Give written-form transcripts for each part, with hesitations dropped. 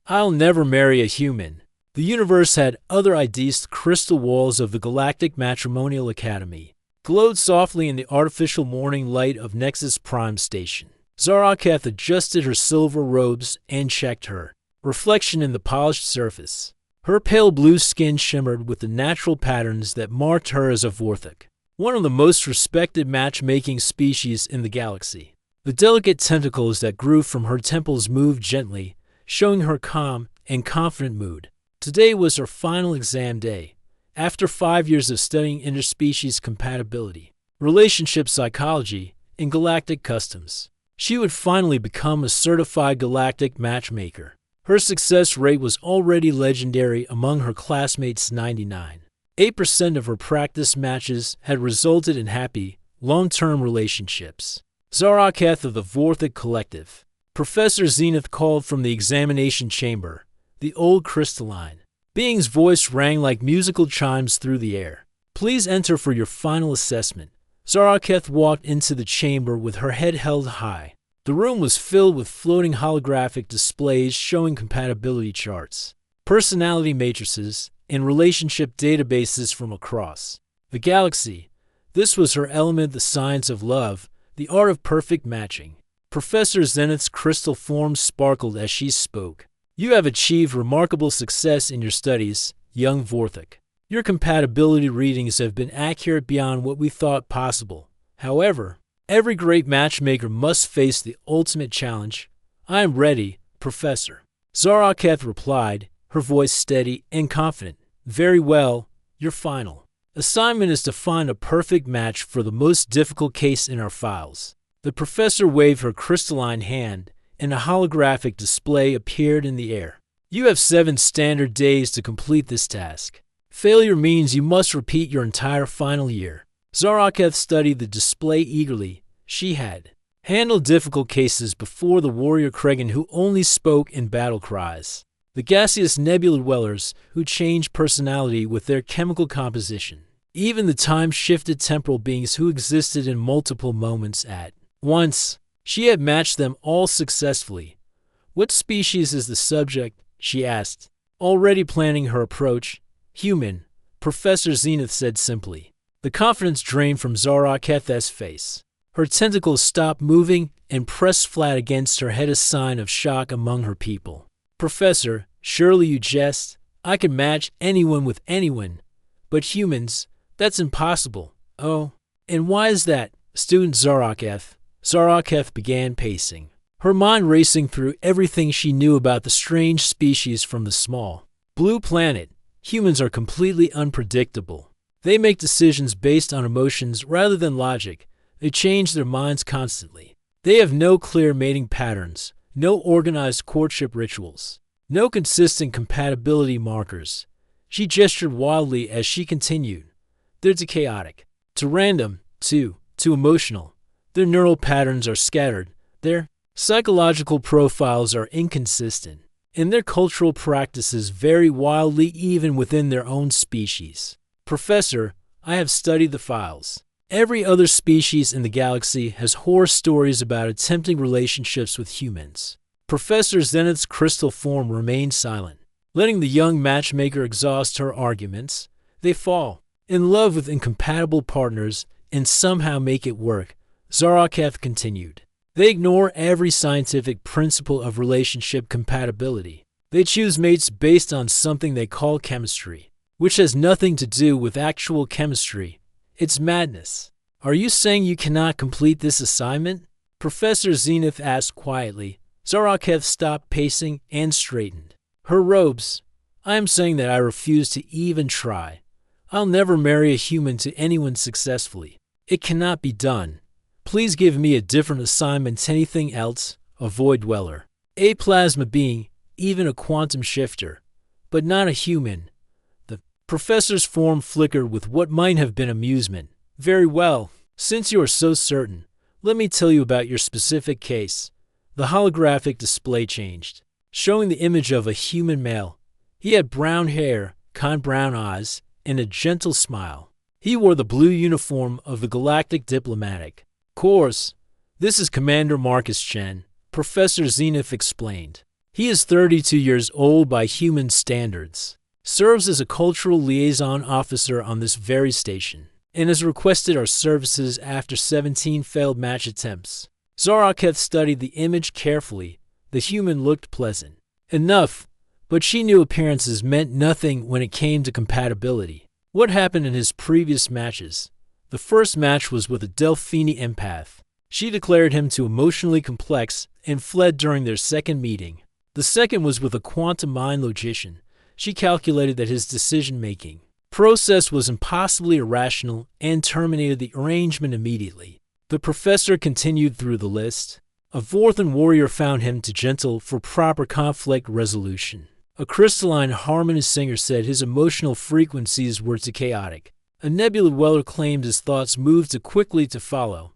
I'll never marry a human. The universe had other ideas. The crystal walls of the Galactic Matrimonial Academy glowed softly in the artificial morning light of Nexus Prime Station. Zaraketh adjusted her silver robes and checked her reflection in the polished surface. Her pale blue skin shimmered with the natural patterns that marked her as a Vorthok, one of the most respected matchmaking species in the galaxy. The delicate tentacles that grew from her temples moved gently, showing her calm and confident mood. Today was her final exam day. After 5 years of studying interspecies compatibility, relationship psychology, and galactic customs, she would finally become a certified galactic matchmaker. Her success rate was already legendary among her classmates. 99.8% of her practice matches had resulted in happy, long-term relationships. Zaraketh of the Vorthok Collective. Professor Zenith called from the examination chamber. The old crystalline being's voice rang like musical chimes through the air. Please enter for your final assessment. Zaraketh walked into the chamber with her head held high. The room was filled with floating holographic displays showing compatibility charts, personality matrices, and relationship databases from across the galaxy. This was her element, the science of love, the art of perfect matching. Professor Zenith's crystal form sparkled as she spoke. You have achieved remarkable success in your studies, young Vorthok. Your compatibility readings have been accurate beyond what we thought possible. However, every great matchmaker must face the ultimate challenge. I am ready, Professor. Zaraketh replied, her voice steady and confident. Very well, your final assignment is to find a perfect match for the most difficult case in our files. The professor waved her crystalline hand, and a holographic display appeared in the air. You have 7 standard days to complete this task. Failure means you must repeat your entire final year. Zaraketh studied the display eagerly. She had handled difficult cases before. The warrior Kregan who only spoke in battle cries, the gaseous nebula dwellers who changed personality with their chemical composition, even the time-shifted temporal beings who existed in multiple moments at once. She had matched them all successfully. What species is the subject? She asked, already planning her approach. Human, Professor Zenith said simply. The confidence drained from Zaraketh's face. Her tentacles stopped moving and pressed flat against her head, a sign of shock among her people. Professor, surely you jest. I can match anyone with anyone. But humans, that's impossible. Oh, and why is that? Student Zaraketh. Zaraketh began pacing, her mind racing through everything she knew about the strange species from the small blue planet. Humans are completely unpredictable. They make decisions based on emotions rather than logic. They change their minds constantly. They have no clear mating patterns, no organized courtship rituals, no consistent compatibility markers. She gestured wildly as she continued. They're too chaotic, too random, too emotional. Their neural patterns are scattered. Their psychological profiles are inconsistent. And their cultural practices vary wildly even within their own species. Professor, I have studied the files. Every other species in the galaxy has horror stories about attempting relationships with humans. Professor Zenith's crystal form remained silent, letting the young matchmaker exhaust her arguments. They fall in love with incompatible partners and somehow make it work. Zaraketh continued. They ignore every scientific principle of relationship compatibility. They choose mates based on something they call chemistry, which has nothing to do with actual chemistry. It's madness. Are you saying you cannot complete this assignment? Professor Zenith asked quietly. Zaraketh stopped pacing and straightened her robes. I am saying that I refuse to even try. I'll never marry a human to anyone successfully. It cannot be done. Please give me a different assignment. Anything else? A void dweller, a plasma being, even a quantum shifter, but not a human. The professor's form flickered with what might have been amusement. Very well. Since you are so certain, let me tell you about your specific case. The holographic display changed, showing the image of a human male. He had brown hair, kind brown eyes, and a gentle smile. He wore the blue uniform of the Galactic Diplomatic Corps. This is Commander Marcus Chen, Professor Zenith explained. He is 32 years old by human standards, serves as a cultural liaison officer on this very station, and has requested our services after 17 failed match attempts. Zaraketh studied the image carefully. The human looked pleasant enough, but she knew appearances meant nothing when it came to compatibility. What happened in his previous matches? The first match was with a Delphini empath. She declared him too emotionally complex and fled during their second meeting. The second was with a quantum mind logician. She calculated that his decision-making process was impossibly irrational and terminated the arrangement immediately. The professor continued through the list. A Vorthan warrior found him too gentle for proper conflict resolution. A crystalline harmonious singer said his emotional frequencies were too chaotic. A nebula weller claimed his thoughts moved too quickly to follow.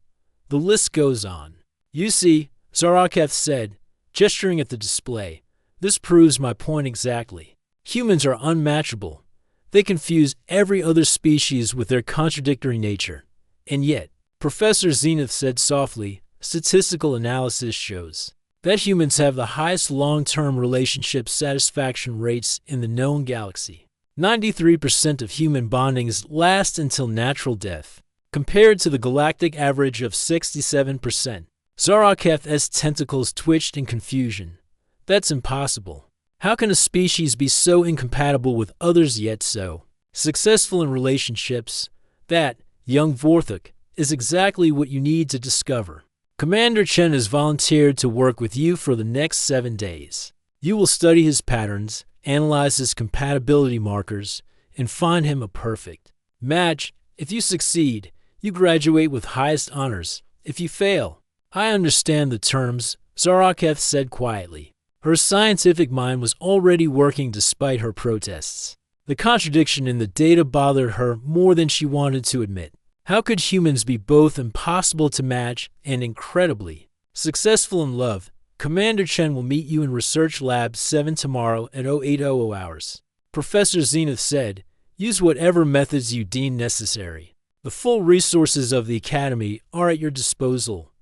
The list goes on. You see, Zaraketh said, gesturing at the display, this proves my point exactly. Humans are unmatchable. They confuse every other species with their contradictory nature. And yet, Professor Zenith said softly, statistical analysis shows that humans have the highest long-term relationship satisfaction rates in the known galaxy. 93% of human bondings last until natural death, compared to the galactic average of 67%. Zaraketh's tentacles twitched in confusion. That's impossible. How can a species be so incompatible with others yet so successful in relationships? That, young Vorthok, is exactly what you need to discover. Commander Chen has volunteered to work with you for the next 7 days. You will study his patterns, analyze his compatibility markers, and find him a perfect match. If you succeed, you graduate with highest honors. If you fail, I understand the terms, Zaraketh said quietly. Her scientific mind was already working despite her protests. The contradiction in the data bothered her more than she wanted to admit. How could humans be both impossible to match and incredibly successful in love? Commander Chen will meet you in Research Lab 7 tomorrow at 0800 hours. Professor Zenith said, use whatever methods you deem necessary. The full resources of the Academy are at your disposal.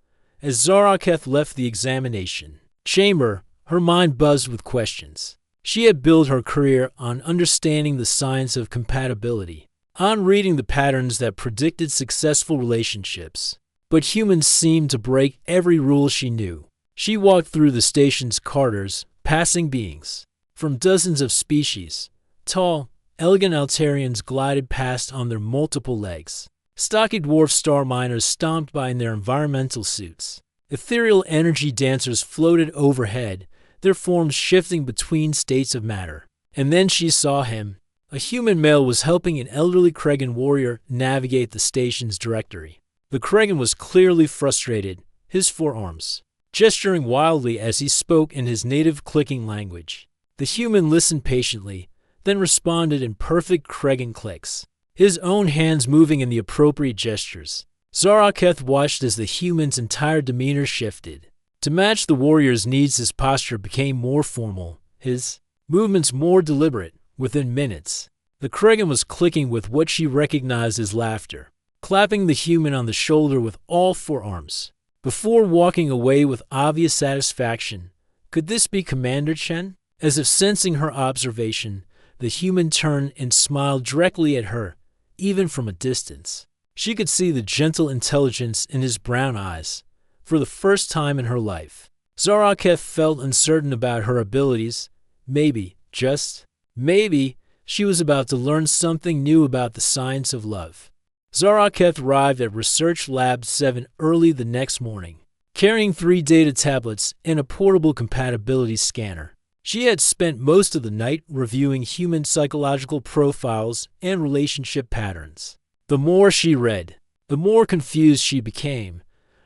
As Zaraketh left the examination chamber, her mind buzzed with questions. She had built her career on understanding the science of compatibility, on reading the patterns that predicted successful relationships. But humans seemed to break every rule she knew. She walked through the station's corridors, passing beings from dozens of species. Tall, elegant Altarians glided past on their multiple legs. Stocky dwarf star miners stomped by in their environmental suits. Ethereal energy dancers floated overhead, their forms shifting between states of matter. And then she saw him. A human male was helping an elderly Kregan warrior navigate the station's directory. The Kregan was clearly frustrated, his forearms gesturing wildly as he spoke in his native clicking language. The human listened patiently, then responded in perfect Kregan clicks, his own hands moving in the appropriate gestures. Zaraketh watched as the human's entire demeanor shifted. To match the warrior's needs, his posture became more formal, his movements more deliberate. Within minutes, the Kregan was clicking with what she recognized as laughter, clapping the human on the shoulder with all forearms, before walking away with obvious satisfaction. Could this be Commander Chen? As if sensing her observation, the human turned and smiled directly at her, even from a distance. She could see the gentle intelligence in his brown eyes. For the first time in her life, Zaraketh felt uncertain about her abilities. Maybe, just maybe, she was about to learn something new about the science of love. Zaraketh arrived at Research Lab 7 early the next morning, carrying 3 data tablets and a portable compatibility scanner. She had spent most of the night reviewing human psychological profiles and relationship patterns. The more she read, the more confused she became.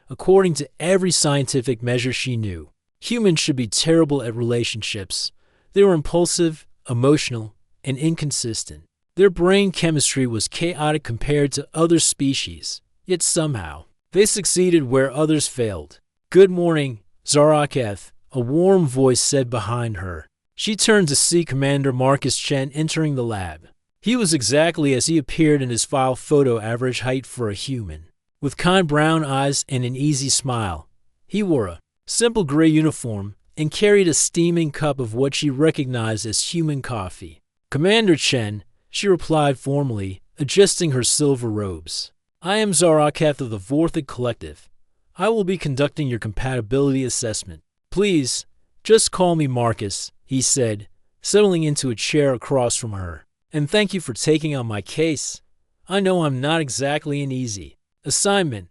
According to every scientific measure she knew, humans should be terrible at relationships. They were impulsive, emotional, and inconsistent. Their brain chemistry was chaotic compared to other species, yet somehow, they succeeded where others failed. Good morning, Zaraketh, a warm voice said behind her. She turned to see Commander Marcus Chen entering the lab. He was exactly as he appeared in his file photo, average height for a human, with kind brown eyes and an easy smile. He wore a simple gray uniform, and carried a steaming cup of what she recognized as human coffee. "Commander Chen," she replied formally, adjusting her silver robes. "I am Zaraketh of the Vorthic Collective. I will be conducting your compatibility assessment. Please, just call me Marcus," he said, settling into a chair across from her. "And thank you for taking on my case. I know I'm not exactly an easy assignment."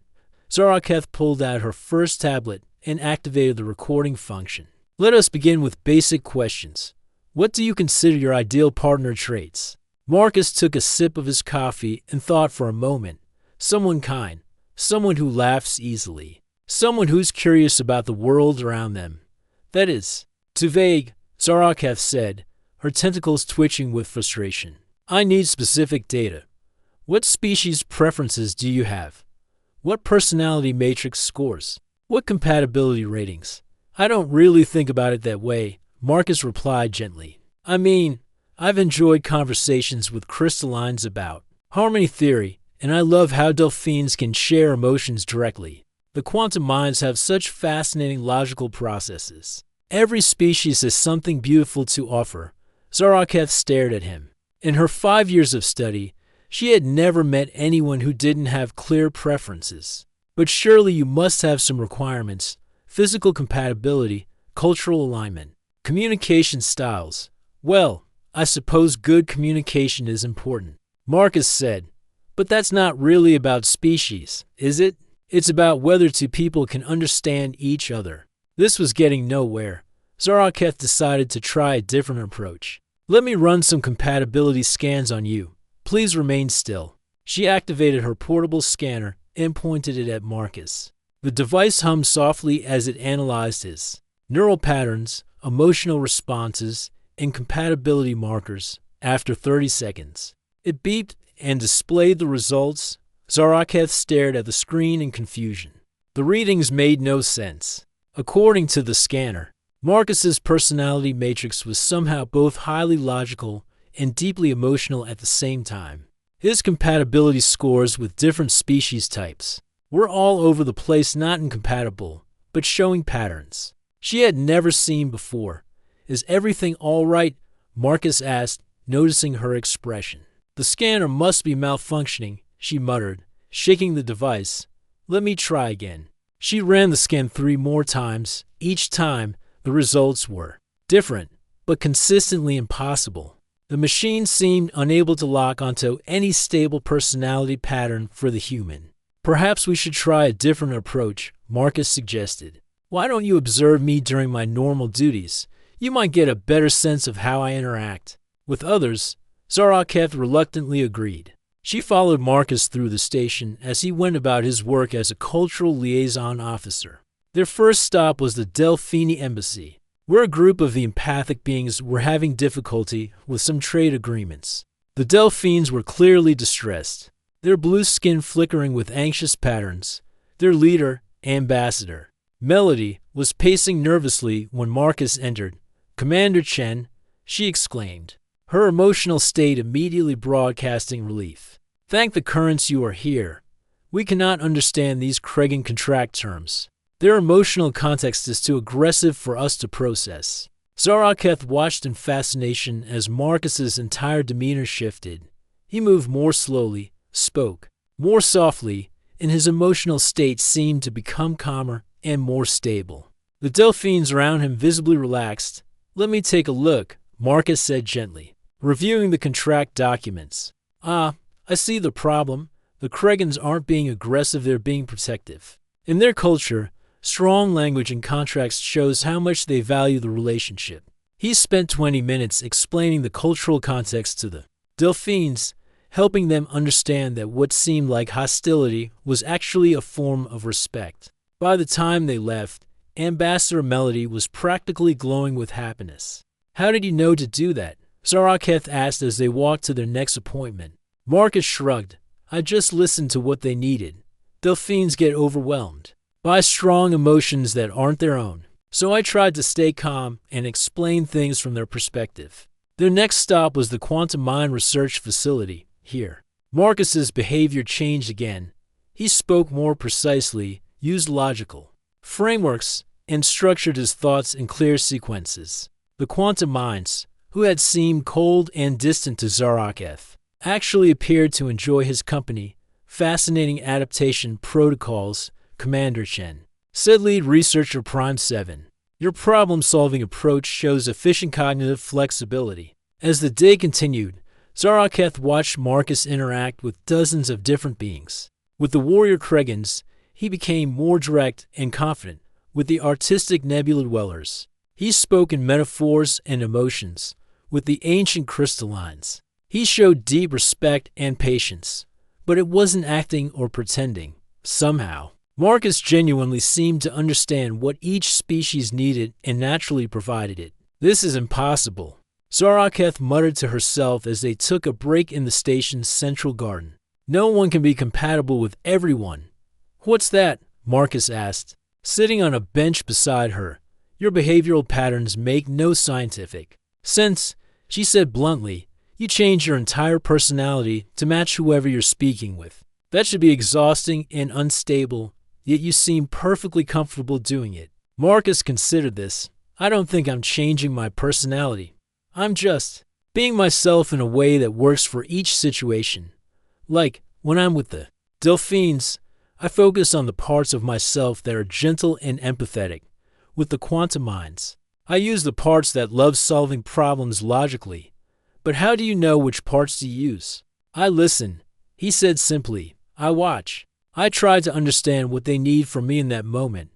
Zaraketh pulled out her first tablet and activated the recording function. "Let us begin with basic questions. What do you consider your ideal partner traits?" Marcus took a sip of his coffee and thought for a moment. "Someone kind, someone who laughs easily, someone who's curious about the world around them. That is too vague," Zaraketh said, her tentacles twitching with frustration. "I need specific data. What species preferences do you have? What personality matrix scores? What compatibility ratings?" "I don't really think about it that way," Marcus replied gently. "I mean, I've enjoyed conversations with crystallines about harmony theory, and I love how delphines can share emotions directly. The quantum minds have such fascinating logical processes. Every species has something beautiful to offer." Zaraketh stared at him. In her 5 years of study, she had never met anyone who didn't have clear preferences. "But surely you must have some requirements: physical compatibility, cultural alignment, communication styles." "Well, I suppose good communication is important," Marcus said. "But that's not really about species, is it? It's about whether two people can understand each other." This was getting nowhere. Zaraketh decided to try a different approach. "Let me run some compatibility scans on you. Please remain still." She activated her portable scanner and pointed it at Marcus. The device hummed softly as it analyzed his neural patterns, emotional responses, and compatibility markers. After 30 seconds, it beeped and displayed the results. Zaraketh stared at the screen in confusion. The readings made no sense. According to the scanner, Marcus's personality matrix was somehow both highly logical and deeply emotional at the same time. His compatibility scores with different species types were all over the place, not incompatible, but showing patterns she had never seen before. "Is everything all right?" Marcus asked, noticing her expression. "The scanner must be malfunctioning," she muttered, shaking the device. "Let me try again." She ran the scan 3 more times. Each time, the results were different, but consistently impossible. The machine seemed unable to lock onto any stable personality pattern for the human. "Perhaps we should try a different approach," Marcus suggested. "Why don't you observe me during my normal duties? You might get a better sense of how I interact with others." Zaraketh reluctantly agreed. She followed Marcus through the station as he went about his work as a cultural liaison officer. Their first stop was the Delphini Embassy, where a group of the empathic beings were having difficulty with some trade agreements. The Delphines were clearly distressed, their blue skin flickering with anxious patterns. Their leader, Ambassador Melody, was pacing nervously when Marcus entered. "Commander Chen," she exclaimed, her emotional state immediately broadcasting relief. "Thank the currents you are here. We cannot understand these Kregan contract terms. Their emotional context is too aggressive for us to process." Zaraketh watched in fascination as Marcus's entire demeanor shifted. He moved more slowly, spoke more softly, and his emotional state seemed to become calmer and more stable. The Delphines around him visibly relaxed. "Let me take a look," Marcus said gently, reviewing the contract documents. "Ah, I see the problem. The Kregans aren't being aggressive, they're being protective. In their culture, strong language in contracts shows how much they value the relationship." He spent 20 minutes explaining the cultural context to the Delphines, helping them understand that what seemed like hostility was actually a form of respect. By the time they left, Ambassador Melody was practically glowing with happiness. "How did you know to do that?" Zaraketh asked as they walked to their next appointment. Marcus shrugged. "I just listened to what they needed. Delphines get overwhelmed by strong emotions that aren't their own. So I tried to stay calm and explain things from their perspective." Their next stop was the Quantum Mind Research Facility. Here, Marcus's behavior changed again. He spoke more precisely, used logical frameworks, and structured his thoughts in clear sequences. The quantum minds, who had seemed cold and distant to Zaraketh, actually appeared to enjoy his company. Fascinating adaptation protocols, Commander Chen, said lead researcher Prime 7. Your problem-solving approach shows efficient cognitive flexibility. As the day continued, Zaraketh watched Marcus interact with dozens of different beings. With the warrior Kregans, he became more direct and confident. With the artistic nebula dwellers, he spoke in metaphors and emotions. With the ancient crystallines, he showed deep respect and patience. But it wasn't acting or pretending. Somehow, Marcus genuinely seemed to understand what each species needed and naturally provided it. This is impossible, Zaraketh muttered to herself as they took a break in the station's central garden. No one can be compatible with everyone. What's that? Marcus asked, sitting on a bench beside her. Your behavioral patterns make no scientific sense, she said bluntly. You change your entire personality to match whoever you're speaking with. That should be exhausting and unstable, yet you seem perfectly comfortable doing it. Marcus considered this. I don't think I'm changing my personality. I'm just being myself in a way that works for each situation. Like, when I'm with the Delphines, I focus on the parts of myself that are gentle and empathetic. With the quantum minds, I use the parts that love solving problems logically. But how do you know which parts to use? I listen, he said simply. I watch. I try to understand what they need from me in that moment.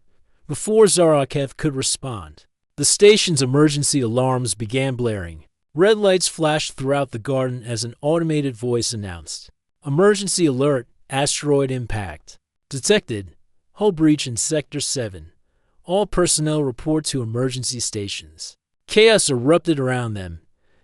Before Zaraketh could respond, the station's emergency alarms began blaring. Red lights flashed throughout the garden as an automated voice announced. Emergency alert, asteroid impact. Detected. Hull breach in Sector 7. All personnel report to emergency stations. Chaos erupted around them.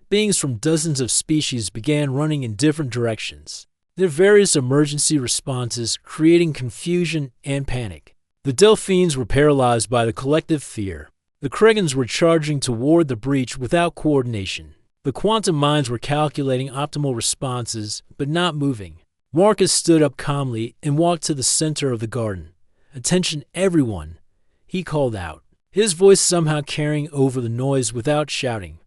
Beings from dozens of species began running in different directions, their various emergency responses creating confusion and panic. The Delphines were paralyzed by the collective fear. The Kregans were charging toward the breach without coordination. The quantum minds were calculating optimal responses, but not moving. Marcus stood up calmly and walked to the center of the garden. Attention everyone, he called out, his voice somehow carrying over the noise without shouting.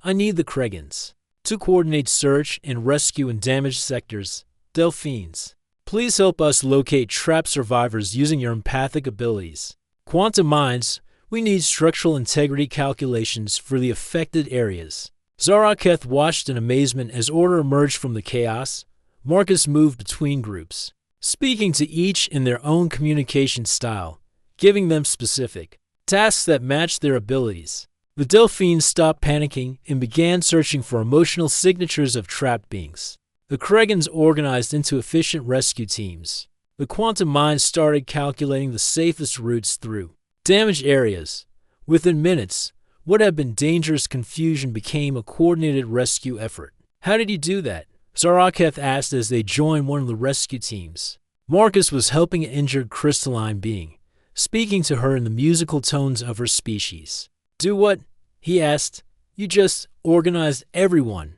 I need the Kregans to coordinate search and rescue in damaged sectors. Delphines, please help us locate trapped survivors using your empathic abilities. Quantum minds, we need structural integrity calculations for the affected areas. Zaraketh watched in amazement as order emerged from the chaos. Marcus moved between groups, speaking to each in their own communication style, giving them specific tasks that matched their abilities. The Delphines stopped panicking and began searching for emotional signatures of trapped beings. The Kregans organized into efficient rescue teams. The quantum minds started calculating the safest routes through damaged areas. Within minutes, what had been dangerous confusion became a coordinated rescue effort. How did you do that? Zaraketh asked as they joined one of the rescue teams. Marcus was helping an injured crystalline being, speaking to her in the musical tones of her species. Do what? He asked. You just organized everyone,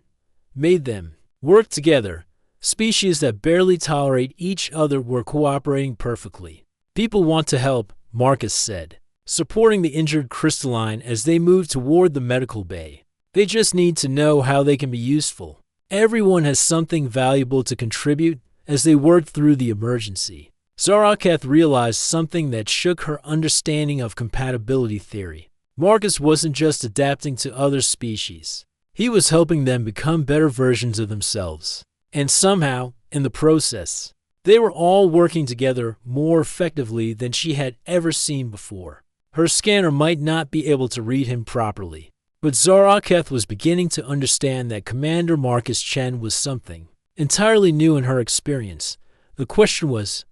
made them work together. Species that barely tolerate each other were cooperating perfectly. People want to help, Marcus said, supporting the injured crystalline as they moved toward the medical bay. They just need to know how they can be useful. Everyone has something valuable to contribute as they worked through the emergency. Zaraketh realized something that shook her understanding of compatibility theory. Marcus wasn't just adapting to other species. He was helping them become better versions of themselves. And somehow, in the process, they were all working together more effectively than she had ever seen before. Her scanner might not be able to read him properly, but Zaraketh was beginning to understand that Commander Marcus Chen was something entirely new in her experience. The question was,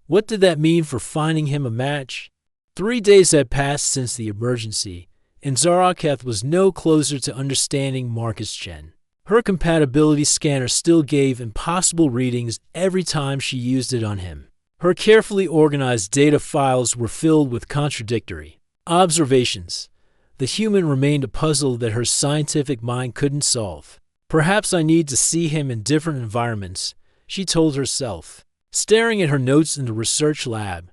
what did that mean for finding him a match? 3 days had passed since the emergency, and Zaraketh was no closer to understanding Marcus Chen. Her compatibility scanner still gave impossible readings every time she used it on him. Her carefully organized data files were filled with contradictory observations. The human remained a puzzle that her scientific mind couldn't solve. Perhaps I need to see him in different environments, she told herself. Staring at her notes in the research lab,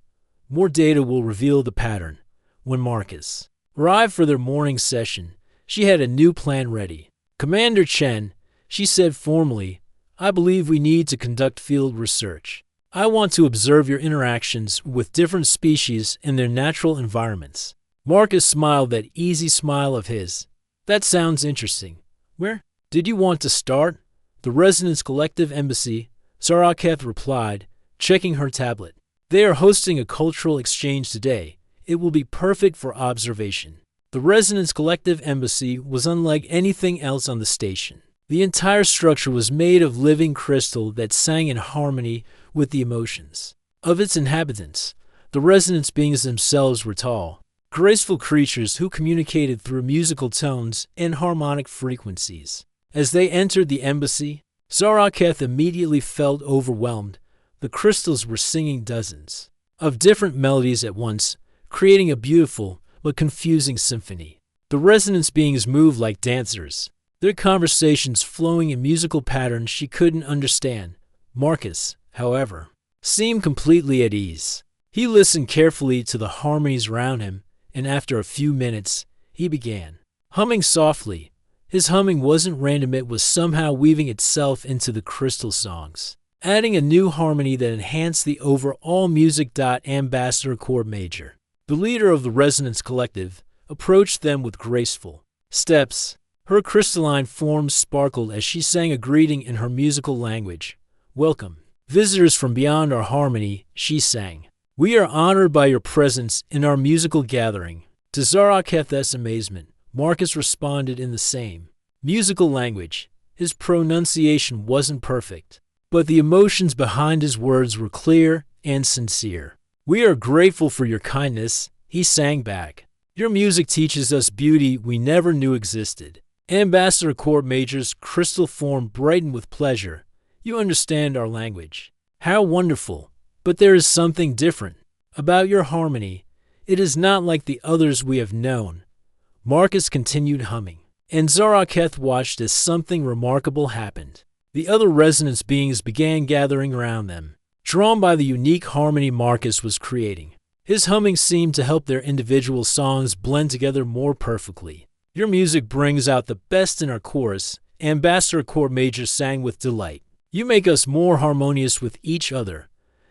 more data will reveal the pattern. when Marcus arrived for their morning session. She had a new plan ready. "Commander Chen," she said formally, "I believe we need to conduct field research. I want to observe your interactions with different species in their natural environments." Marcus smiled that easy smile of his. "That sounds interesting. Where did you want to start?" "The Resonance Collective Embassy," Zaraketh replied, checking her tablet. "They are hosting a cultural exchange today. It will be perfect for observation." The Resonance Collective Embassy was unlike anything else on the station. The entire structure was made of living crystal that sang in harmony with the emotions of its inhabitants. The resonance beings themselves were tall, graceful creatures who communicated through musical tones and harmonic frequencies. As they entered the embassy, Zaraketh immediately felt overwhelmed. The crystals were singing dozens of different melodies at once, creating a beautiful but confusing symphony. The resonance beings moved like dancers, their conversations flowing in musical patterns she couldn't understand. Marcus, however, seemed completely at ease. He listened carefully to the harmonies around him, and after a few minutes, he began humming softly. His humming wasn't random, it was somehow weaving itself into the crystal songs, adding a new harmony that enhanced the overall music. Ambassador Chord Major, the leader of the Resonance Collective, approached them with graceful steps. Her crystalline form sparkled as she sang a greeting in her musical language. "Welcome, visitors from beyond our harmony," she sang. "We are honored by your presence in our musical gathering." To Zaraketh's amazement, Marcus responded in the same musical language. His pronunciation wasn't perfect, but the emotions behind his words were clear and sincere. "We are grateful for your kindness," he sang back. "Your music teaches us beauty we never knew existed." Ambassador Chord Major's crystal form brightened with pleasure. "You understand our language. How wonderful! But there is something different about your harmony. It is not like the others we have known." Marcus continued humming, and Zaraketh watched as something remarkable happened. The other resonance beings began gathering around them, drawn by the unique harmony Marcus was creating. His humming seemed to help their individual songs blend together more perfectly. "Your music brings out the best in our chorus," Ambassador Chord Major sang with delight. "You make us more harmonious with each other."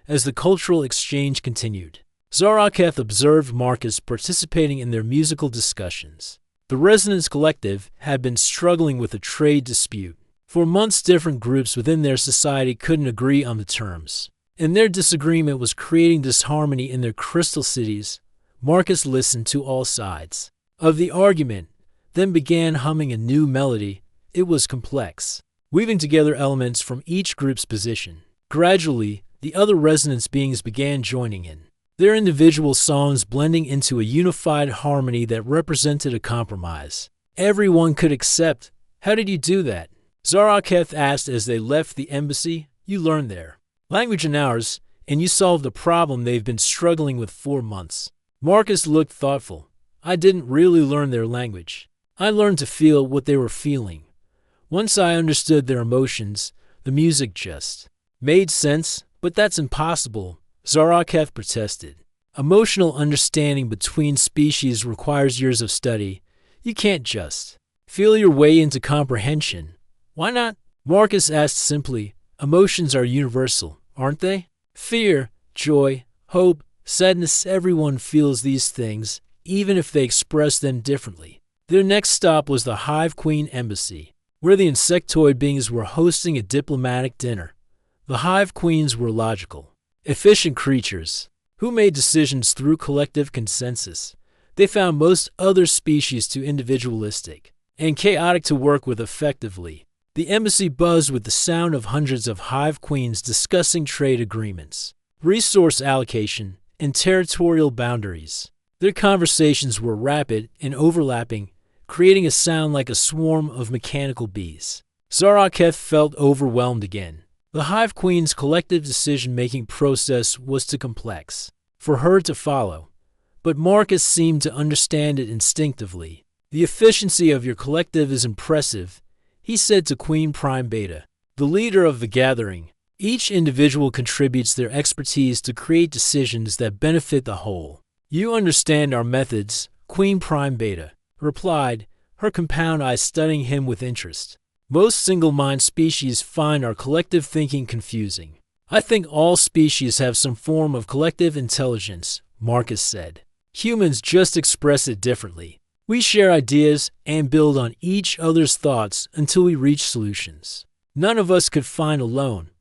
As the cultural exchange continued, Zaraketh observed Marcus participating in their musical discussions. The Resonance Collective had been struggling with a trade dispute. For months, different groups within their society couldn't agree on the terms, and their disagreement was creating disharmony in their crystal cities. Marcus listened to all sides of the argument, then began humming a new melody. It was complex, weaving together elements from each group's position. Gradually, the other resonance beings began joining in, their individual songs blending into a unified harmony that represented a compromise everyone could accept. "How did you do that?" Zaraketh asked as they left the embassy. "You learned their language in ours, and you solved a problem they've been struggling with for months." Marcus looked thoughtful. "I didn't really learn their language. I learned to feel what they were feeling. Once I understood their emotions, the music just made sense." "But that's impossible," Zaraketh protested. "Emotional understanding between species requires years of study. You can't just feel your way into comprehension." "Why not?" Marcus asked simply. "Emotions are universal, aren't they? Fear, joy, hope, sadness, everyone feels these things, even if they express them differently." Their next stop was the Hive Queen Embassy, where the insectoid beings were hosting a diplomatic dinner. The Hive Queens were logical, efficient creatures who made decisions through collective consensus. They found most other species too individualistic and chaotic to work with effectively. The embassy buzzed with the sound of hundreds of Hive Queens discussing trade agreements, resource allocation, and territorial boundaries. Their conversations were rapid and overlapping, creating a sound like a swarm of mechanical bees. Zaraketh felt overwhelmed again. The Hive Queen's collective decision-making process was too complex for her to follow, but Marcus seemed to understand it instinctively. "The efficiency of your collective is impressive," he said to Queen Prime Beta, the leader of the gathering. "Each individual contributes their expertise to create decisions that benefit the whole. You understand our methods, Queen Prime Beta replied, her compound eye studying him with interest. Most single-mind species find our collective thinking confusing. I think all species have some form of collective intelligence, Marcus said. Humans just express it differently. We share ideas and build on each other's thoughts until we reach solutions none of us could find alone.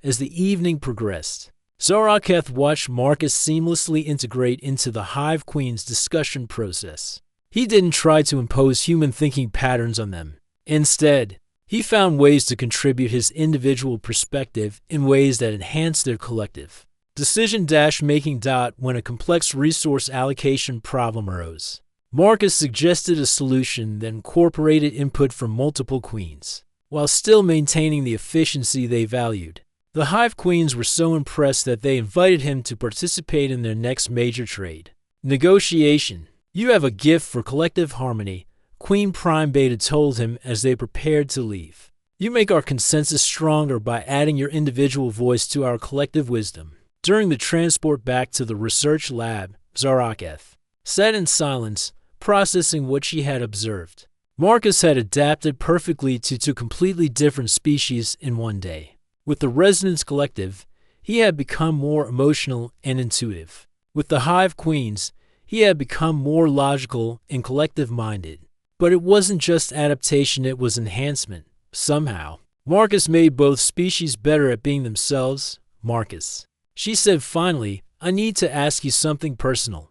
As the evening progressed, Zaraketh watched Marcus seamlessly integrate into the Hive Queen's discussion process. He didn't try to impose human thinking patterns on them. Instead, he found ways to contribute his individual perspective in ways that enhanced their collective decision-making. When a complex resource allocation problem arose, Marcus suggested a solution that incorporated input from multiple queens, while still maintaining the efficiency they valued. The Hive Queens were so impressed that they invited him to participate in their next major trade negotiation. You have a gift for collective harmony, Queen Prime Beta told him as they prepared to leave. You make our consensus stronger by adding your individual voice to our collective wisdom. During the transport back to the research lab, Zaraketh sat in silence, processing what she had observed. Marcus had adapted perfectly to two completely different species in one day. With the Resonance Collective, he had become more emotional and intuitive. With the Hive Queens, he had become more logical and collective-minded. But it wasn't just adaptation, it was enhancement. Somehow, Marcus made both species better at being themselves. Marcus, she said finally, I need to ask you something personal.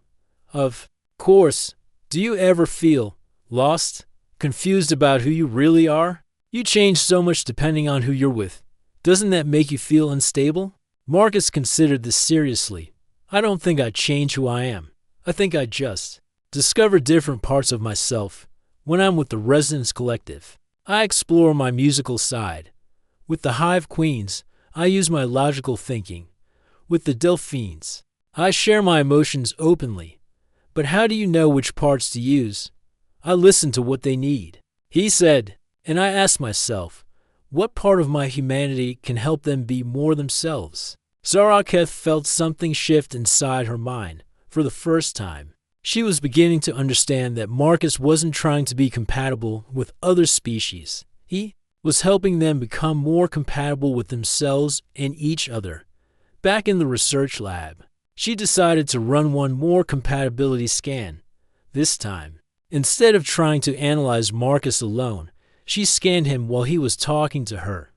Of course, do you ever feel lost? Confused about who you really are? You change so much depending on who you're with. Doesn't that make you feel unstable? Marcus considered this seriously. I don't think I change who I am. I think I just discover different parts of myself. When I'm with the Resonance Collective, I explore my musical side. With the Hive Queens, I use my logical thinking. With the Delphines, I share my emotions openly. But how do you know which parts to use? I listen to what they need, he said, and I ask myself, what part of my humanity can help them be more themselves? Zaraketh felt something shift inside her mind. For the first time, she was beginning to understand that Marcus wasn't trying to be compatible with other species. He was helping them become more compatible with themselves and each other. Back in the research lab, she decided to run one more compatibility scan. This time, instead of trying to analyze Marcus alone, she scanned him while he was talking to her.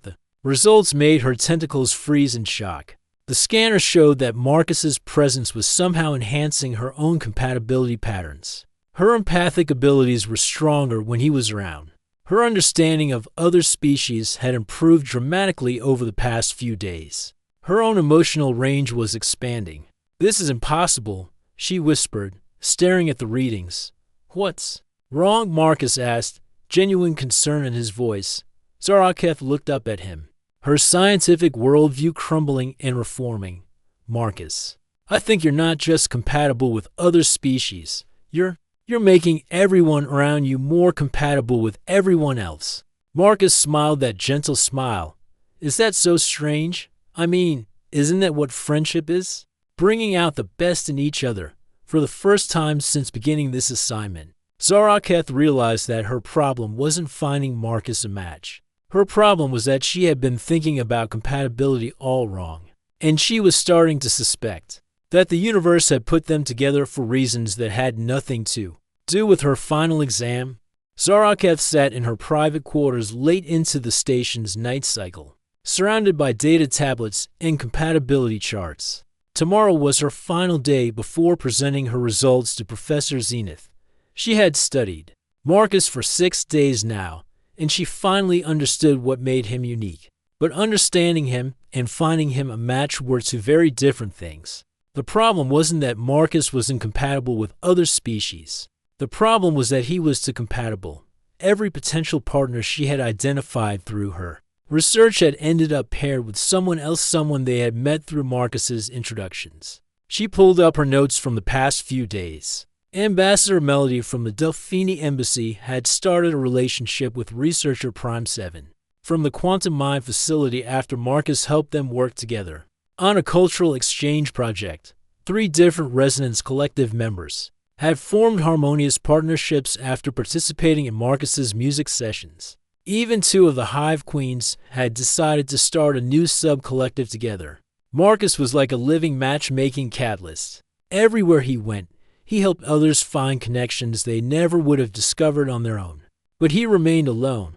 The results made her tentacles freeze in shock. The scanner showed that Marcus's presence was somehow enhancing her own compatibility patterns. Her empathic abilities were stronger when he was around. Her understanding of other species had improved dramatically over the past few days. Her own emotional range was expanding. This is impossible, she whispered, staring at the readings. What's wrong? Marcus asked, genuine concern in his voice. Zaraketh looked up at him, her scientific worldview crumbling and reforming. Marcus, I think you're not just compatible with other species. You're making everyone around you more compatible with everyone else. Marcus smiled that gentle smile. Is that so strange? I mean, isn't that what friendship is? Bringing out the best in each other. For the first time since beginning this assignment, Zaraketh realized that her problem wasn't finding Marcus a match. Her problem was that she had been thinking about compatibility all wrong. And she was starting to suspect that the universe had put them together for reasons that had nothing to do with her final exam. Zaraketh sat in her private quarters late into the station's night cycle, surrounded by data tablets and compatibility charts. Tomorrow was her final day before presenting her results to Professor Zenith. She had studied Marcus for 6 days now, and she finally understood what made him unique. But understanding him and finding him a match were two very different things. The problem wasn't that Marcus was incompatible with other species. The problem was that he was too compatible. Every potential partner she had identified through her research had ended up paired with someone else, someone they had met through Marcus's introductions. She pulled up her notes from the past few days. Ambassador Melody from the Delphini Embassy had started a relationship with researcher Prime 7 from the Quantum Mind facility after Marcus helped them work together on a cultural exchange project. 3 different Resonance Collective members, had formed harmonious partnerships after participating in Marcus's music sessions. Even 2 of the Hive Queens had decided to start a new sub-collective together. Marcus was like a living matchmaking catalyst. Everywhere he went, he helped others find connections they never would have discovered on their own. But he remained alone.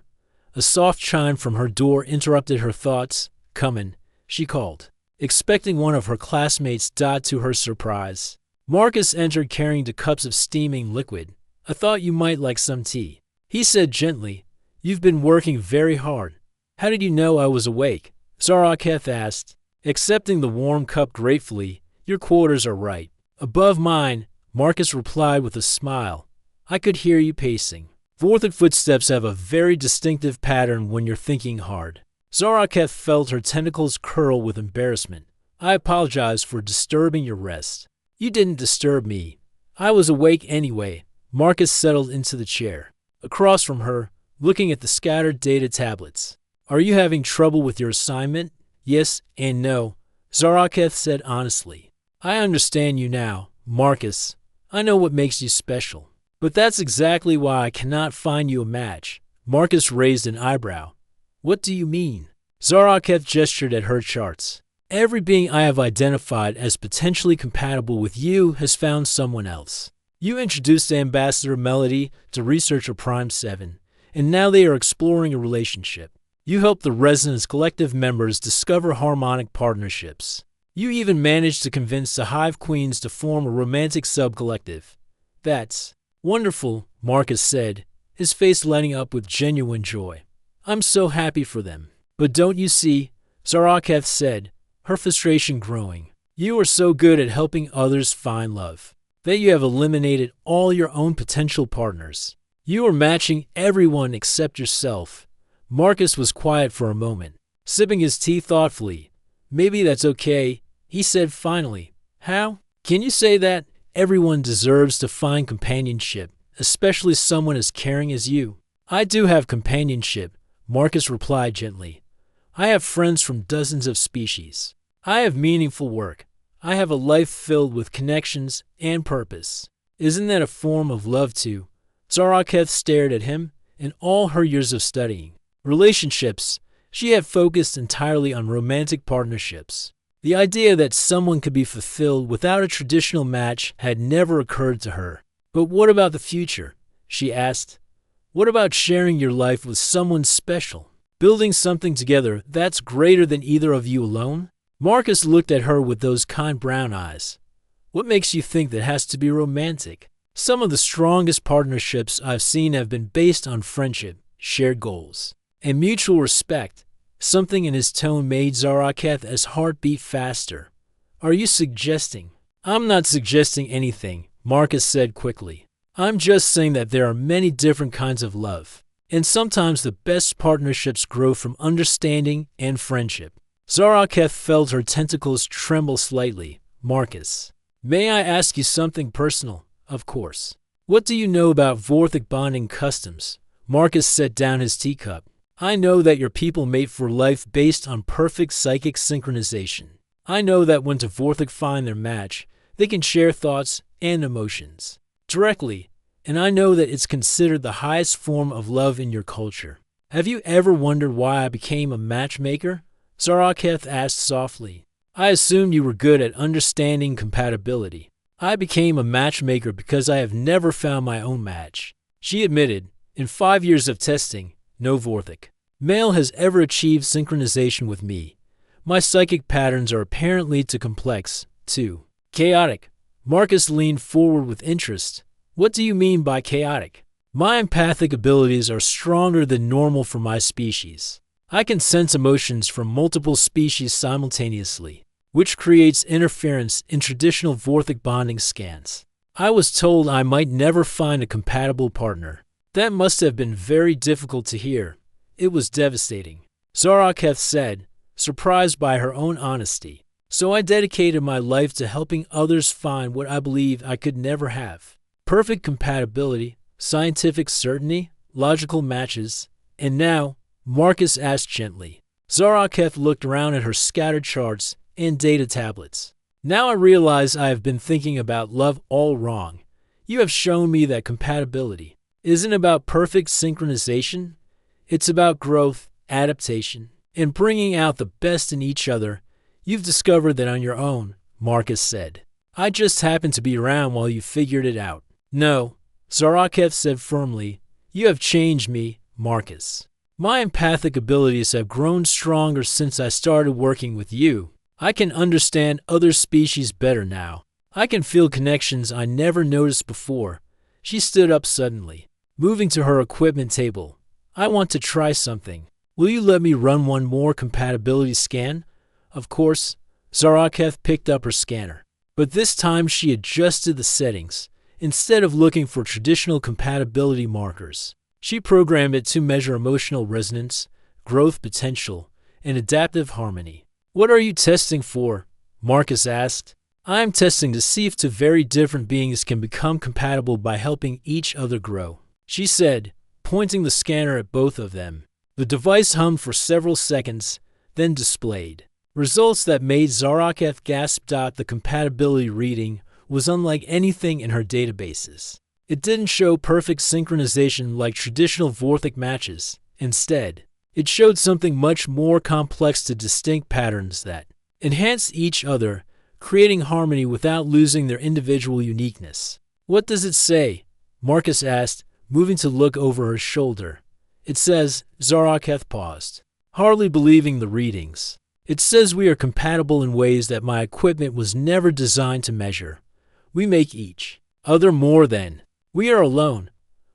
A soft chime from her door interrupted her thoughts. "Comin'," she called, expecting one of her classmates. To her surprise, Marcus entered carrying 2 cups of steaming liquid. "I thought you might like some tea," he said gently. "You've been working very hard." "How did you know I was awake?" Zaraketh asked, accepting the warm cup gratefully. "Your quarters are right above mine," Marcus replied with a smile. "I could hear you pacing." Vorthic footsteps have a very distinctive pattern when you're thinking hard. Zaraketh felt her tentacles curl with embarrassment. "I apologize for disturbing your rest." "You didn't disturb me. I was awake anyway." Marcus settled into the chair across from her, looking at the scattered data tablets. "Are you having trouble with your assignment?" "Yes and no," Zaraketh said honestly. "I understand you now, Marcus. I know what makes you special. But that's exactly why I cannot find you a match." Marcus raised an eyebrow. "What do you mean?" Zaraketh gestured at her charts. "Every being I have identified as potentially compatible with you has found someone else. You introduced Ambassador Melody to Researcher Prime 7, and now they are exploring a relationship. You helped the Resonance Collective members discover harmonic partnerships. You even managed to convince the Hive Queens to form a romantic sub-collective. That's wonderful," Marcus said, his face lighting up with genuine joy. "I'm so happy for them." "But don't you see," Zaraketh said, her frustration growing, "you are so good at helping others find love that you have eliminated all your own potential partners. You are matching everyone except yourself." Marcus was quiet for a moment, sipping his tea thoughtfully. "Maybe that's okay," he said finally. "How can you say that? Everyone deserves to find companionship, especially someone as caring as you." "I do have companionship," Marcus replied gently. "I have friends from dozens of species. I have meaningful work. I have a life filled with connections and purpose." "Isn't that a form of love too?" Zaraketh stared at him. In all her years of studying relationships, she had focused entirely on romantic partnerships. The idea that someone could be fulfilled without a traditional match had never occurred to her. "But what about the future?" she asked. "What about sharing your life with someone special? Building something together that's greater than either of you alone?" Marcus looked at her with those kind brown eyes. "What makes you think that has to be romantic? Some of the strongest partnerships I've seen have been based on friendship, shared goals, and mutual respect." Something in his tone made Zaraketh's heart beat faster. "Are you suggesting?" "I'm not suggesting anything," Marcus said quickly. "I'm just saying that there are many different kinds of love, and sometimes the best partnerships grow from understanding and friendship." Zaraketh felt her tentacles tremble slightly. "Marcus, may I ask you something personal?" "Of course." "What do you know about Vorthic bonding customs?" Marcus set down his teacup. "I know that your people mate for life based on perfect psychic synchronization. I know that when Vorthic find their match, they can share thoughts and emotions directly, and I know that it's considered the highest form of love in your culture. Have you ever wondered why I became a matchmaker?" Zaraketh asked softly. "I assumed you were good at understanding compatibility." "I became a matchmaker because I have never found my own match," she admitted. "In 5 years of testing, no Vorthic male has ever achieved synchronization with me. My psychic patterns are apparently too complex, too chaotic." Marcus leaned forward with interest. "What do you mean by chaotic?" "My empathic abilities are stronger than normal for my species. I can sense emotions from multiple species simultaneously, which creates interference in traditional Vorthic bonding scans. I was told I might never find a compatible partner." "That must have been very difficult to hear." "It was devastating," Zaraketh said, surprised by her own honesty. "So I dedicated my life to helping others find what I believed I could never have. Perfect compatibility, scientific certainty, logical matches. And now," Marcus asked gently. Zaraketh looked around at her scattered charts and data tablets. Now I realize I have been thinking about love all wrong. You have shown me that compatibility isn't about perfect synchronization. It's about growth, adaptation, and bringing out the best in each other. You've discovered that on your own, Marcus said. I just happened to be around while you figured it out. No, Zaraketh said firmly. You have changed me, Marcus. My empathic abilities have grown stronger since I started working with you. I can understand other species better now. I can feel connections I never noticed before. She stood up suddenly, moving to her equipment table. I want to try something. Will you let me run one more compatibility scan? Of course. Zaraketh picked up her scanner. But this time she adjusted the settings. Instead of looking for traditional compatibility markers, she programmed it to measure emotional resonance, growth potential, and adaptive harmony. What are you testing for? Marcus asked. I am testing to see if two very different beings can become compatible by helping each other grow, she said, pointing the scanner at both of them. The device hummed for several seconds, then displayed results that made Zaraketh gasp. The compatibility reading was unlike anything in her databases. It didn't show perfect synchronization like traditional Vorthic matches. Instead, it showed something much more complex to distinct patterns that enhanced each other, creating harmony without losing their individual uniqueness. What does it say? Marcus asked, moving to look over her shoulder. It says, Zaraketh paused, hardly believing the readings. It says we are compatible in ways that my equipment was never designed to measure. We make each other more than we are alone.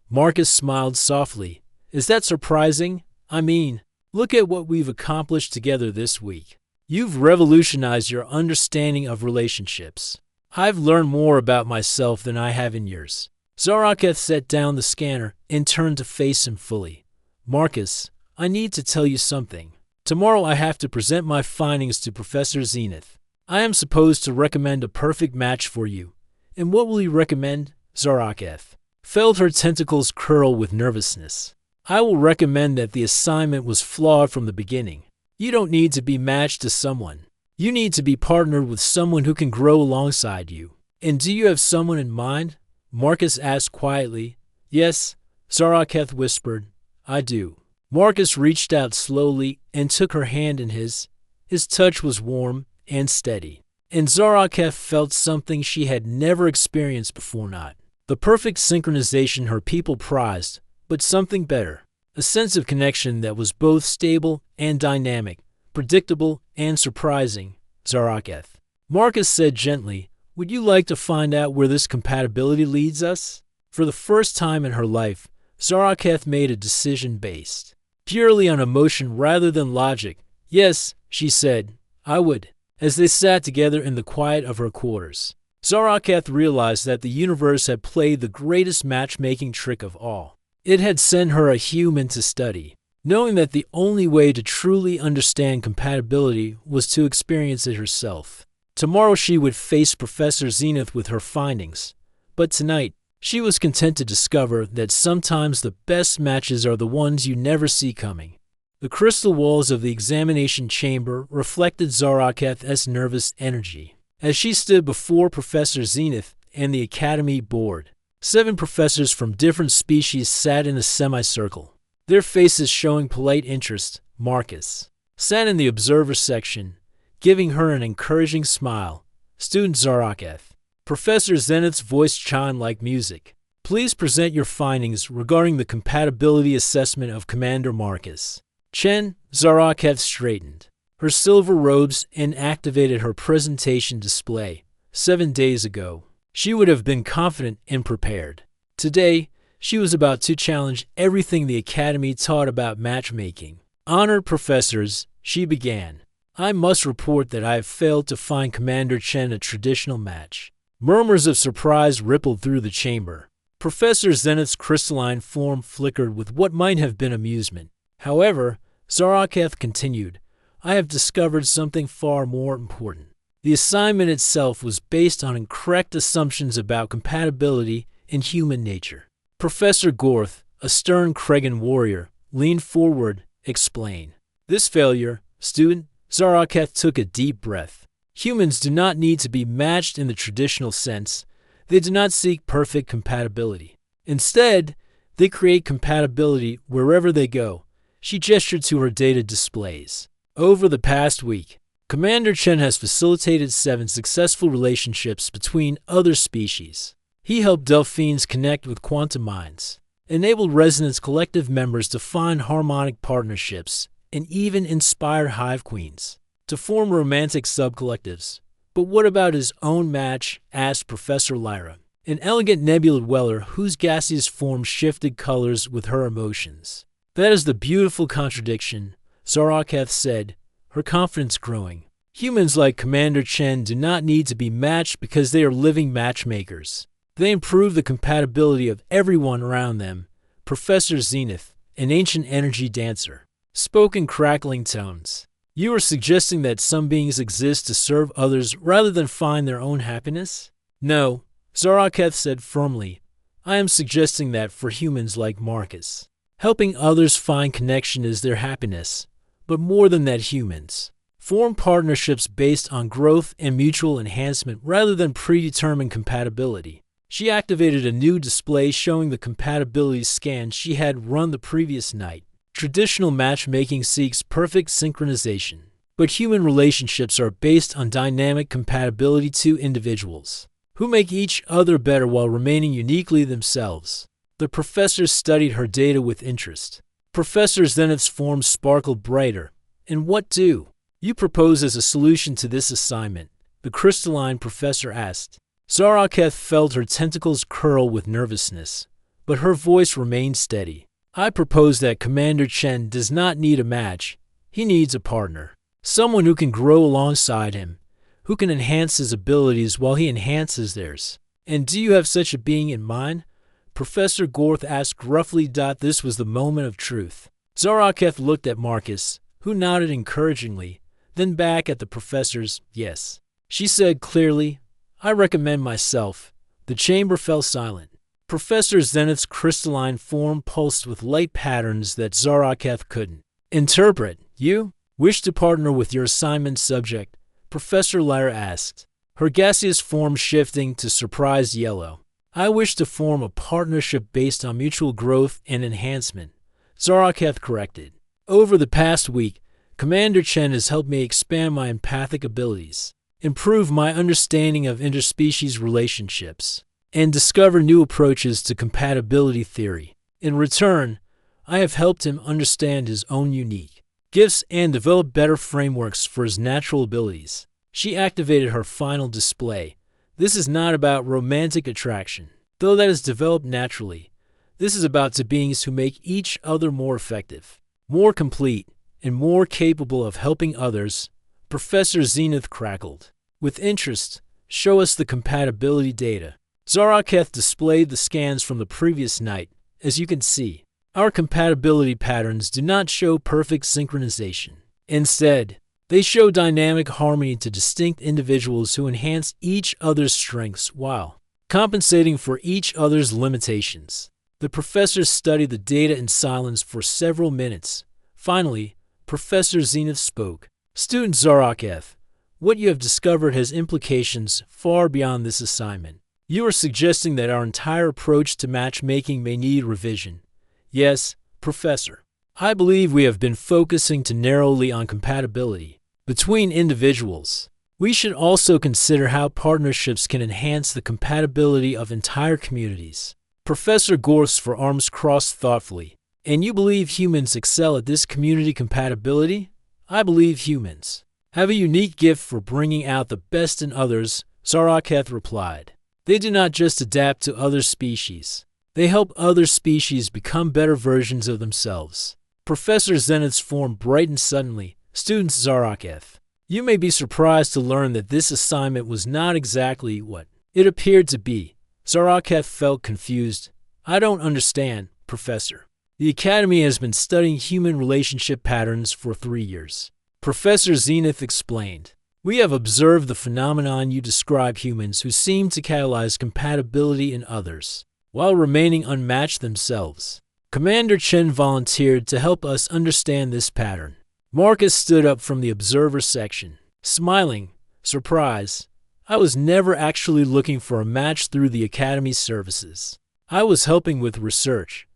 Marcus smiled softly. Is that surprising? I mean, look at what we've accomplished together this week. You've revolutionized your understanding of relationships. I've learned more about myself than I have in years. Zaraketh set down the scanner and turned to face him fully. Marcus, I need to tell you something. Tomorrow I have to present my findings to Professor Zenith. I am supposed to recommend a perfect match for you. And what will you recommend? Zaraketh felt her tentacles curl with nervousness. I will recommend that the assignment was flawed from the beginning. You don't need to be matched to someone. You need to be partnered with someone who can grow alongside you. And do you have someone in mind? Marcus asked quietly. Yes, Zaraketh whispered. I do. Marcus reached out slowly and took her hand in his. His touch was warm and steady. And Zaraketh felt something she had never experienced before. Not the perfect synchronization her people prized, but something better. A sense of connection that was both stable and dynamic, predictable and surprising. Zaraketh. Marcus said gently, would you like to find out where this compatibility leads us? For the first time in her life, Zaraketh made a decision based purely on emotion rather than logic. Yes, she said, I would. As they sat together in the quiet of her quarters, Zaraketh realized that the universe had played the greatest matchmaking trick of all. It had sent her a human to study, knowing that the only way to truly understand compatibility was to experience it herself. Tomorrow she would face Professor Zenith with her findings, but tonight she was content to discover that sometimes the best matches are the ones you never see coming. The crystal walls of the examination chamber reflected Zaraketh's nervous energy. As she stood before Professor Zenith and the Academy board, 7 professors from different species sat in a semicircle, their faces showing polite interest. Marcus sat in the observer section, giving her an encouraging smile. Student Zaraketh. Professor Zenith's voice chimed like music. Please present your findings regarding the compatibility assessment of Commander Marcus. Chen. Zaraketh straightened her silver robes and activated her presentation display. 7 days ago, she would have been confident and prepared. Today, she was about to challenge everything the Academy taught about matchmaking. Honored professors, she began. I must report that I have failed to find Commander Chen a traditional match. Murmurs of surprise rippled through the chamber. Professor Zenith's crystalline form flickered with what might have been amusement. However, Zaraketh continued, I have discovered something far more important. The assignment itself was based on incorrect assumptions about compatibility and human nature. Professor Gorth, a stern Kregan warrior, leaned forward, explained. This failure, student. Zaraketh took a deep breath. Humans do not need to be matched in the traditional sense. They do not seek perfect compatibility. Instead, they create compatibility wherever they go. She gestured to her data displays. Over the past week, Commander Chen has facilitated 7 successful relationships between other species. He helped Delphines connect with quantum minds, enabled Resonance Collective members to find harmonic partnerships, and even inspired Hive Queens to form romantic subcollectives. But what about his own match? Asked Professor Lyra, an elegant nebula dweller whose gaseous form shifted colors with her emotions. That is the beautiful contradiction, Zaraketh said, her confidence growing. Humans like Commander Chen do not need to be matched because they are living matchmakers. They improve the compatibility of everyone around them. Professor Zenith, an ancient energy dancer, spoke in crackling tones. You are suggesting that some beings exist to serve others rather than find their own happiness? No, Zaraketh said firmly. I am suggesting that for humans like Marcus, helping others find connection is their happiness. But more than that, humans form partnerships based on growth and mutual enhancement rather than predetermined compatibility. She activated a new display showing the compatibility scan she had run the previous night. Traditional matchmaking seeks perfect synchronization, but human relationships are based on dynamic compatibility to individuals who make each other better while remaining uniquely themselves. The professor studied her data with interest. Professor Zenith's form sparkled brighter. And what do you propose as a solution to this assignment? The crystalline professor asked. Zaraketh felt her tentacles curl with nervousness, but her voice remained steady. I propose that Commander Chen does not need a match. He needs a partner. Someone who can grow alongside him, who can enhance his abilities while he enhances theirs. And do you have such a being in mind? Professor Gorth asked gruffly. This was the moment of truth. Zaraketh looked at Marcus, who nodded encouragingly, then back at the professors. Yes. She said clearly, I recommend myself. The chamber fell silent. Professor Zenith's crystalline form pulsed with light patterns that Zaraketh couldn't interpret. You wish to partner with your assignment subject? Professor Lyra asked, her gaseous form shifting to surprised yellow. I wish to form a partnership based on mutual growth and enhancement, Zaraketh corrected. Over the past week, Commander Chen has helped me expand my empathic abilities, improve my understanding of interspecies relationships, and discover new approaches to compatibility theory. In return, I have helped him understand his own unique gifts and develop better frameworks for his natural abilities. She activated her final display. This is not about romantic attraction, though that is developed naturally. This is about the beings who make each other more effective, more complete, and more capable of helping others. Professor Zenith crackled. With interest, show us the compatibility data. Zaraketh displayed the scans from the previous night. As you can see, our compatibility patterns do not show perfect synchronization. Instead, they show dynamic harmony to distinct individuals who enhance each other's strengths while compensating for each other's limitations. The professors studied the data in silence for several minutes. Finally, Professor Zenith spoke. Student Zaraketh, what you have discovered has implications far beyond this assignment. You are suggesting that our entire approach to matchmaking may need revision. Yes, Professor. I believe we have been focusing too narrowly on compatibility between individuals. We should also consider how partnerships can enhance the compatibility of entire communities. Professor Gorth's forearms crossed thoughtfully. And you believe humans excel at this community compatibility? I believe humans have a unique gift for bringing out the best in others, Zaraketh replied. They do not just adapt to other species. They help other species become better versions of themselves. Professor Zenith's form brightened suddenly. Student Zaraketh, you may be surprised to learn that this assignment was not exactly what it appeared to be. Zaraketh felt confused. I don't understand, Professor. The Academy has been studying human relationship patterns for 3 years. Professor Zenith explained. We have observed the phenomenon you describe, humans who seem to catalyze compatibility in others, while remaining unmatched themselves. Commander Chen volunteered to help us understand this pattern. Marcus stood up from the observer section. Smiling, Surprise! I was never actually looking for a match through the Academy's services. I was helping with research.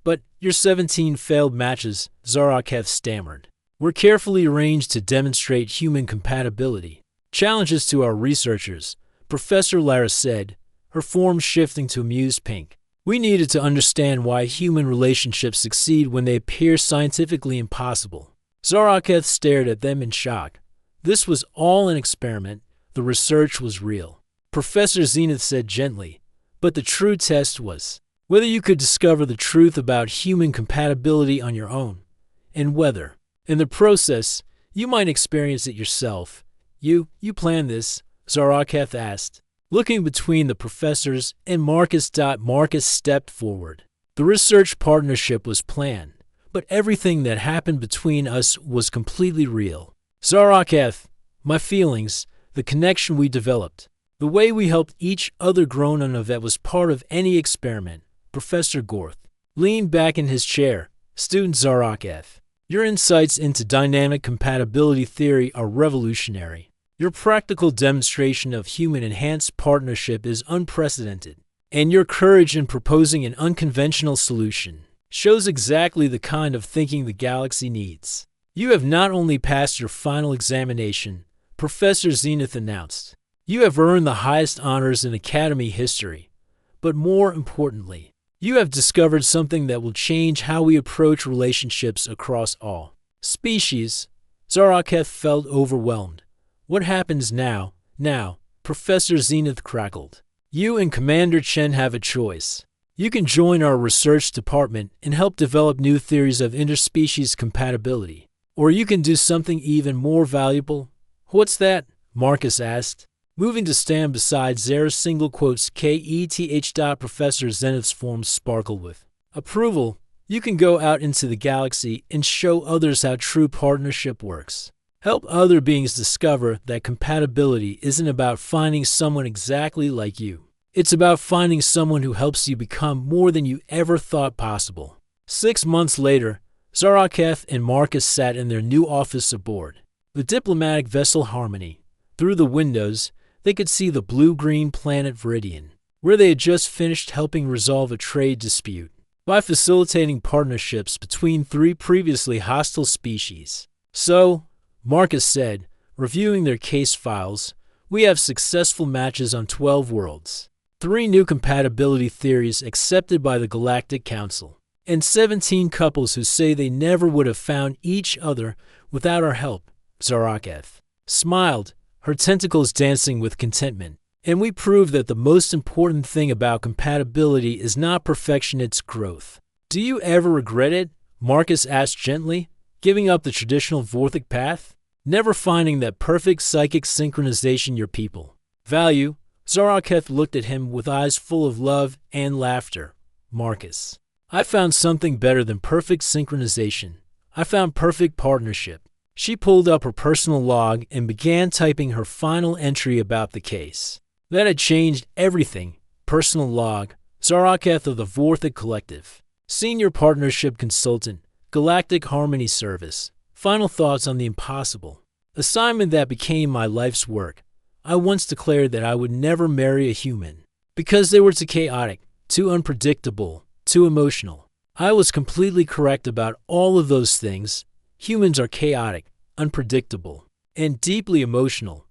But your 17 failed matches, Zaraketh stammered, were carefully arranged to demonstrate human compatibility. Challenges to our researchers, Professor Lara said, her form shifting to amused pink. We needed to understand why human relationships succeed when they appear scientifically impossible. Zaraketh stared at them in shock. This was all an experiment. The research was real. Professor Zenith said gently, but the true test was whether you could discover the truth about human compatibility on your own, and whether, in the process, you might experience it yourself. You planned this? Zaraketh asked, looking between the professors and Marcus. Marcus stepped forward. The research partnership was planned, but everything that happened between us was completely real. Zaraketh, my feelings, the connection we developed, the way we helped each other grow none of that was part of any experiment. Professor Gorth leaned back in his chair. Student Zaraketh, your insights into dynamic compatibility theory are revolutionary. Your practical demonstration of human-enhanced partnership is unprecedented, and your courage in proposing an unconventional solution shows exactly the kind of thinking the galaxy needs. You have not only passed your final examination, Professor Zenith announced. You have earned the highest honors in Academy history, but more importantly, you have discovered something that will change how we approach relationships across all species. Zaraketh felt overwhelmed. What happens now? Now, Professor Zenith crackled. You and Commander Chen have a choice. You can join our research department and help develop new theories of interspecies compatibility. Or you can do something even more valuable. What's that? Marcus asked, moving to stand beside Zara's single quotes KETH. Professor Zenith's form sparkled with approval. You can go out into the galaxy and show others how true partnership works. Help other beings discover that compatibility isn't about finding someone exactly like you. It's about finding someone who helps you become more than you ever thought possible. 6 months later, Zaraketh and Marcus sat in their new office aboard the diplomatic vessel Harmony. Through the windows, they could see the blue-green planet Viridian, where they had just finished helping resolve a trade dispute by facilitating partnerships between 3 previously hostile species. So, Marcus said, reviewing their case files, we have successful matches on 12 worlds, 3 new compatibility theories accepted by the Galactic Council, and 17 couples who say they never would have found each other without our help. Zaraketh smiled, her tentacles dancing with contentment. And we prove that the most important thing about compatibility is not perfection, it's growth. Do you ever regret it? Marcus asked gently, giving up the traditional Vorthic path? Never finding that perfect psychic synchronization your people value? Zaraketh looked at him with eyes full of love and laughter. Marcus, I found something better than perfect synchronization. I found perfect partnership. She pulled up her personal log and began typing her final entry about the case. That had changed everything. Personal log, Zaraketh of the Vorthic Collective. Senior Partnership Consultant, Galactic Harmony Service. Final thoughts on the impossible. Assignment that became my life's work. I once declared that I would never marry a human because they were too chaotic, too unpredictable, too emotional. I was completely correct about all of those things. Humans are chaotic, unpredictable, and deeply emotional.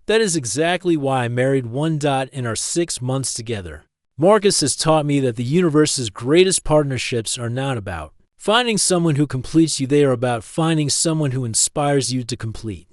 That is exactly why I married One Dot in our 6 months together. Marcus has taught me that the universe's greatest partnerships are not about finding someone who completes you. They are about finding someone who inspires you to complete.